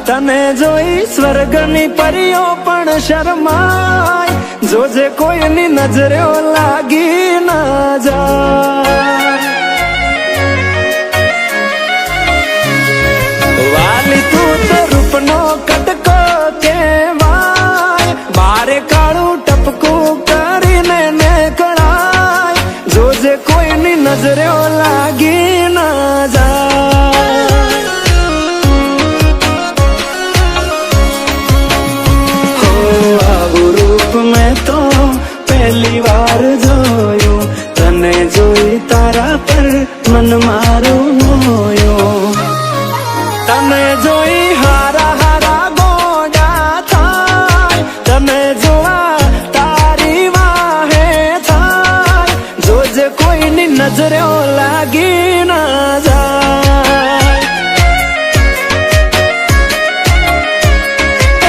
તને જોઈ સ્વર્ગની પરીઓ પણ શરમાય, જોજે કોઈની નજરે લાગી ના જાય. વાલી તું તો રૂપનો કટકો કહેવાય, બારે કાળું ટપકું કરીને નીકળાય, જોજે કોઈની નજરે લાગી ના જાય. હો આવું રૂપ મેં તો પહેલી વાર જોયું, તને જોઈ તારા પર મન મારું મોયો. તને જોઈ હારા હારા ગોડા થાય, તને જોવા તારી વાહે થાય, જોજે કોઈની નજરે લાગી ના જાય.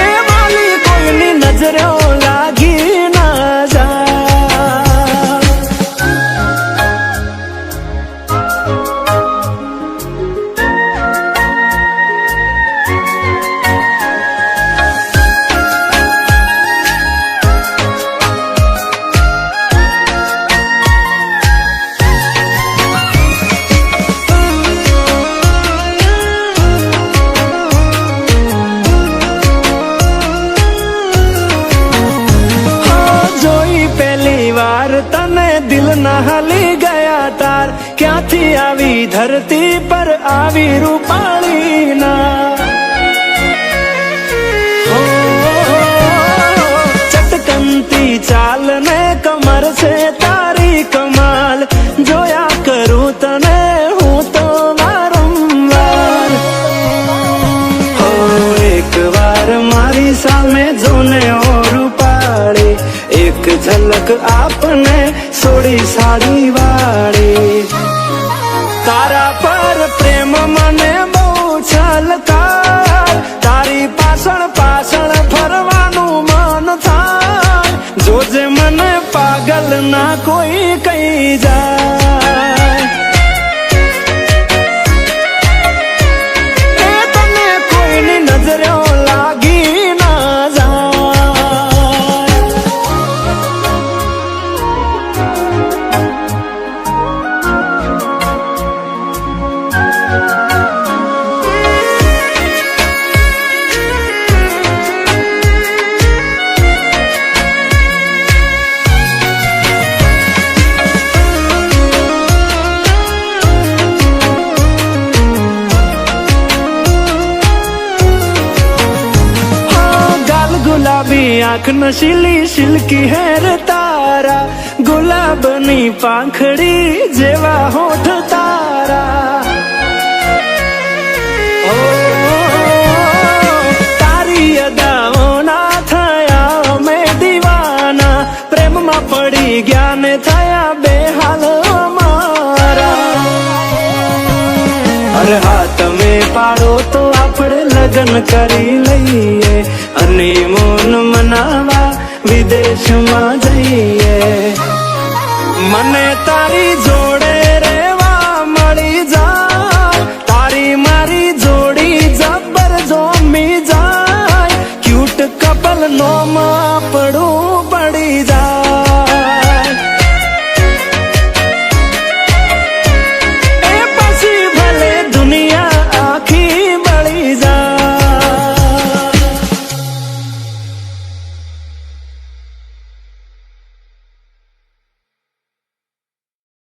એ વાલી કોઈની નજરે લાગી ના જાય. તને દિલ ના હાલી ગયા તાર, ક્યાંથી આવી ધરતી પર આવી રૂપાળી ના. ચટકનતી ચાલ ને કમર છે તારી કમાલ, જોયા કરું તને હું તો વારંવાર. હો એક વાર મારી સામે જોને ઓ રૂપાળી, એક ઝલક આપને સોડી સાડી વાળી. તારા પર પ્રેમ મને બહુ છલકાર, તારી પાછળ પાછળ ફરવાનું મન થાય, જોજે મને પાગલ ના કોઈ કહી જાય. એ તને કોઈની નજરે લાગી ના જાય. ગુલાબી આંખ નશીલી સિલ્કી હેર તારા, ગુલાબની પાંખડી જેવા હોઠ તારા. ઓ તારી અદાઓના થયા અમે દીવાના, પ્રેમમાં પડી ગયા ને થયા બેહાલ અમારા. અરે હા તમે પાડો તો આપણે લગ્ન કરી લઈએ, અને મોન મનાવા વિદેશમાં જઈએ. મને તારી જોડે રેવા મળી જાય, તારી મારી જોડી જબર જોમી જાય, ક્યુટ કપલ નો માં પડું